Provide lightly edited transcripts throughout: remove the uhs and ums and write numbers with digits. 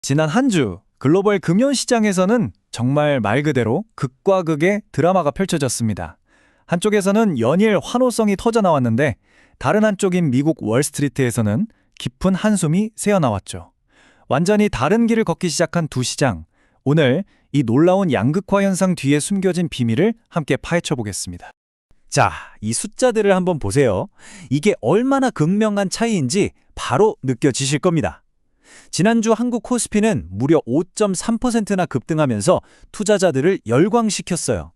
지난 한 주 글로벌 금융시장에서는 정말 말 그대로 극과 극의 드라마가 펼쳐졌습니다. 한쪽에서는 연일 환호성이 터져 나왔는데 다른 한쪽인 미국 월스트리트에서는 깊은 한숨이 새어나왔죠. 완전히 다른 길을 걷기 시작한 두 시장. 오늘 이 놀라운 양극화 현상 뒤에 숨겨진 비밀을 함께 파헤쳐 보겠습니다. 자, 이 숫자들을 한번 보세요. 이게 얼마나 극명한 차이인지 바로 느껴지실 겁니다. 지난주 한국 코스피는 무려 5.3%나 급등하면서 투자자들을 열광시켰어요.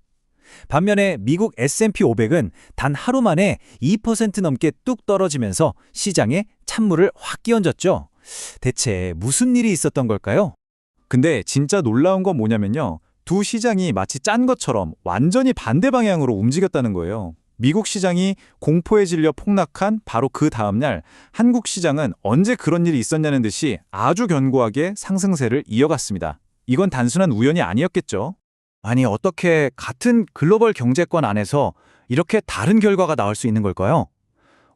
반면에 미국 S&P 500은 단 하루 만에 2% 넘게 뚝 떨어지면서 시장에 찬물을 확 끼얹었죠. 대체 무슨 일이 있었던 걸까요? 근데 진짜 놀라운 건 뭐냐면요. 두 시장이 마치 짠 것처럼 완전히 반대 방향으로 움직였다는 거예요. 미국 시장이 공포에 질려 폭락한 바로 그 다음날 한국 시장은 언제 그런 일이 있었냐는 듯이 아주 견고하게 상승세를 이어갔습니다. 이건 단순한 우연이 아니었겠죠. 아니, 어떻게 같은 글로벌 경제권 안에서 이렇게 다른 결과가 나올 수 있는 걸까요?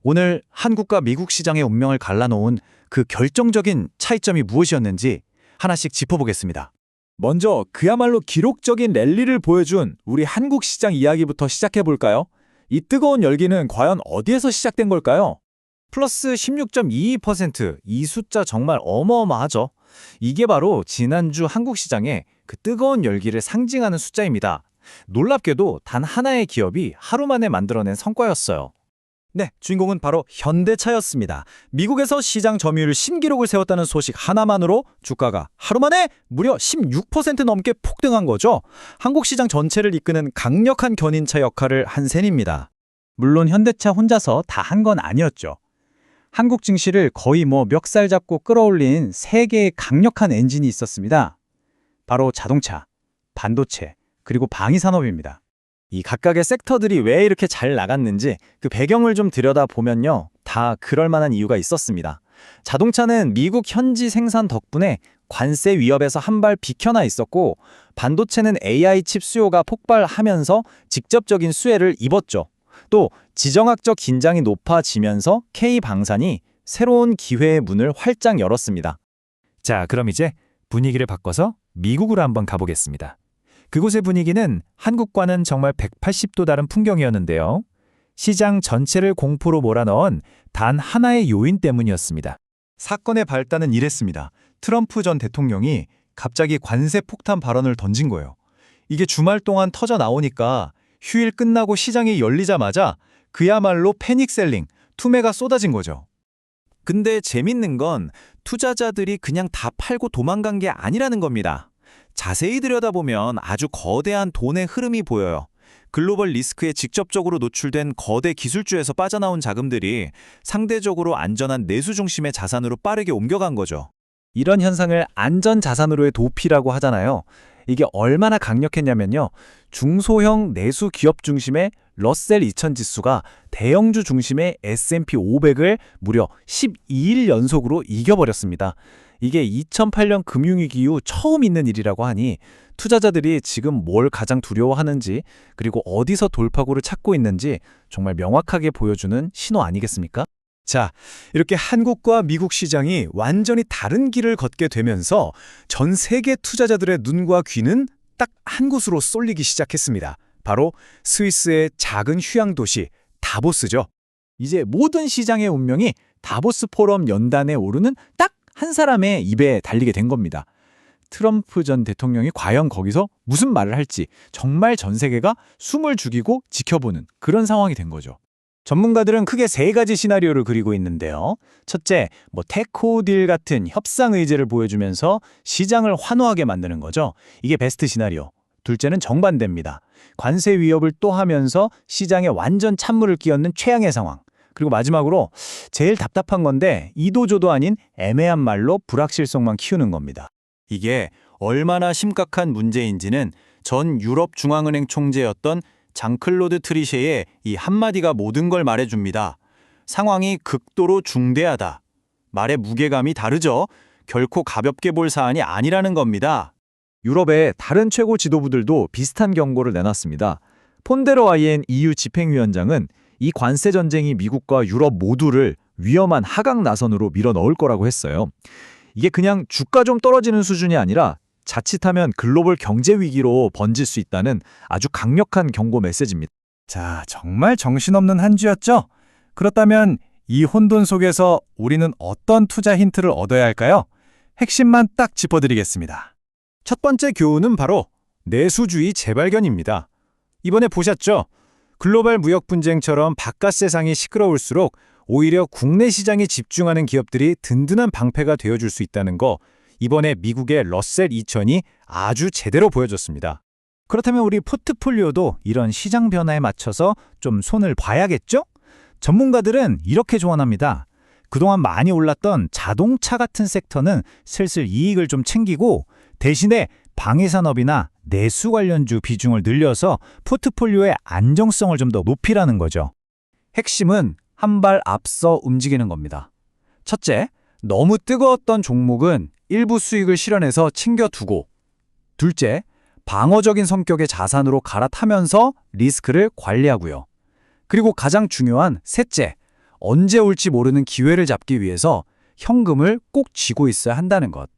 오늘 한국과 미국 시장의 운명을 갈라놓은 그 결정적인 차이점이 무엇이었는지 하나씩 짚어보겠습니다. 먼저 그야말로 기록적인 랠리를 보여준 우리 한국 시장 이야기부터 시작해볼까요? 이 뜨거운 열기는 과연 어디에서 시작된 걸까요? 플러스 16.22%, 이 숫자 정말 어마어마하죠. 이게 바로 지난주 한국 시장의 그 뜨거운 열기를 상징하는 숫자입니다. 놀랍게도 단 하나의 기업이 하루 만에 만들어낸 성과였어요. 네, 주인공은 바로 현대차였습니다. 미국에서 시장 점유율 신기록을 세웠다는 소식 하나만으로 주가가 하루 만에 무려 16% 넘게 폭등한 거죠. 한국 시장 전체를 이끄는 강력한 견인차 역할을 한 셈입니다. 물론 현대차 혼자서 다 한 건 아니었죠. 한국 증시를 거의 멱살 잡고 끌어올린 세 개의 강력한 엔진이 있었습니다. 바로 자동차, 반도체, 그리고 방위산업입니다. 이 각각의 섹터들이 왜 이렇게 잘 나갔는지 그 배경을 좀 들여다보면요. 다 그럴 만한 이유가 있었습니다. 자동차는 미국 현지 생산 덕분에 관세 위협에서 한 발 비켜나 있었고, 반도체는 AI 칩 수요가 폭발하면서 직접적인 수혜를 입었죠. 또 지정학적 긴장이 높아지면서 K방산이 새로운 기회의 문을 활짝 열었습니다. 자, 그럼 이제 분위기를 바꿔서 미국으로 한번 가보겠습니다. 그곳의 분위기는 한국과는 정말 180도 다른 풍경이었는데요. 시장 전체를 공포로 몰아넣은 단 하나의 요인 때문이었습니다. 사건의 발단은 이랬습니다. 트럼프 전 대통령이 갑자기 관세 폭탄 발언을 던진 거예요. 이게 주말 동안 터져 나오니까 휴일 끝나고 시장이 열리자마자 그야말로 패닉셀링, 투매가 쏟아진 거죠. 근데 재밌는 건 투자자들이 그냥 다 팔고 도망간 게 아니라는 겁니다. 자세히 들여다보면 아주 거대한 돈의 흐름이 보여요. 글로벌 리스크에 직접적으로 노출된 거대 기술주에서 빠져나온 자금들이 상대적으로 안전한 내수 중심의 자산으로 빠르게 옮겨간 거죠. 이런 현상을 안전자산으로의 도피라고 하잖아요. 이게 얼마나 강력했냐면요. 중소형 내수 기업 중심의 러셀 2000 지수가 대형주 중심의 S&P 500을 무려 12일 연속으로 이겨버렸습니다. 이게 2008년 금융위기 이후 처음 있는 일이라고 하니 투자자들이 지금 뭘 가장 두려워하는지, 그리고 어디서 돌파구를 찾고 있는지 정말 명확하게 보여주는 신호 아니겠습니까? 자, 이렇게 한국과 미국 시장이 완전히 다른 길을 걷게 되면서 전 세계 투자자들의 눈과 귀는 딱 한 곳으로 쏠리기 시작했습니다. 바로 스위스의 작은 휴양 도시 다보스죠. 이제 모든 시장의 운명이 다보스 포럼 연단에 오르는 딱 한 사람의 입에 달리게 된 겁니다. 트럼프 전 대통령이 과연 거기서 무슨 말을 할지 정말 전 세계가 숨을 죽이고 지켜보는 그런 상황이 된 거죠. 전문가들은 크게 세 가지 시나리오를 그리고 있는데요. 첫째, 테코 딜 같은 협상 의지를 보여주면서 시장을 환호하게 만드는 거죠. 이게 베스트 시나리오. 둘째는 정반대입니다. 관세 위협을 또 하면서 시장에 완전 찬물을 끼얹는 최악의 상황. 그리고 마지막으로 제일 답답한 건데 이도저도 아닌 애매한 말로 불확실성만 키우는 겁니다. 이게 얼마나 심각한 문제인지는 전 유럽 중앙은행 총재였던 장클로드 트리셰의 이 한마디가 모든 걸 말해줍니다. 상황이 극도로 중대하다. 말의 무게감이 다르죠. 결코 가볍게 볼 사안이 아니라는 겁니다. 유럽의 다른 최고 지도부들도 비슷한 경고를 내놨습니다. 폰데러 아이엔 EU 집행위원장은 이 관세 전쟁이 미국과 유럽 모두를 위험한 하강 나선으로 밀어 넣을 거라고 했어요. 이게 그냥 주가 좀 떨어지는 수준이 아니라 자칫하면 글로벌 경제 위기로 번질 수 있다는 아주 강력한 경고 메시지입니다. 자, 정말 정신없는 한 주였죠? 그렇다면 이 혼돈 속에서 우리는 어떤 투자 힌트를 얻어야 할까요? 핵심만 딱 짚어드리겠습니다. 첫 번째 교훈은 바로 내수주의 재발견입니다. 이번에 보셨죠? 글로벌 무역 분쟁처럼 바깥 세상이 시끄러울수록 오히려 국내 시장에 집중하는 기업들이 든든한 방패가 되어줄 수 있다는 거, 이번에 미국의 러셀 2000이 아주 제대로 보여줬습니다. 그렇다면 우리 포트폴리오도 이런 시장 변화에 맞춰서 좀 손을 봐야겠죠? 전문가들은 이렇게 조언합니다. 그동안 많이 올랐던 자동차 같은 섹터는 슬슬 이익을 좀 챙기고 대신에 방위산업이나 내수 관련주 비중을 늘려서 포트폴리오의 안정성을 좀 더 높이라는 거죠. 핵심은 한 발 앞서 움직이는 겁니다. 첫째, 너무 뜨거웠던 종목은 일부 수익을 실현해서 챙겨두고, 둘째, 방어적인 성격의 자산으로 갈아타면서 리스크를 관리하고요. 그리고 가장 중요한 셋째, 언제 올지 모르는 기회를 잡기 위해서 현금을 꼭 쥐고 있어야 한다는 것.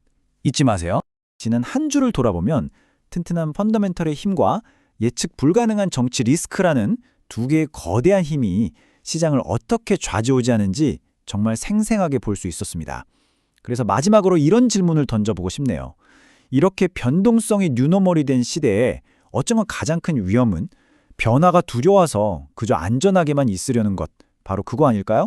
잊지 마세요. 지난 한 주를 돌아보면 튼튼한 펀더멘털의 힘과 예측 불가능한 정치 리스크라는 두 개의 거대한 힘이 시장을 어떻게 좌지우지하는지 정말 생생하게 볼 수 있었습니다. 그래서 마지막으로 이런 질문을 던져보고 싶네요. 이렇게 변동성이 뉴노멀이 된 시대에 어쩌면 가장 큰 위험은 변화가 두려워서 그저 안전하게만 있으려는 것, 바로 그거 아닐까요?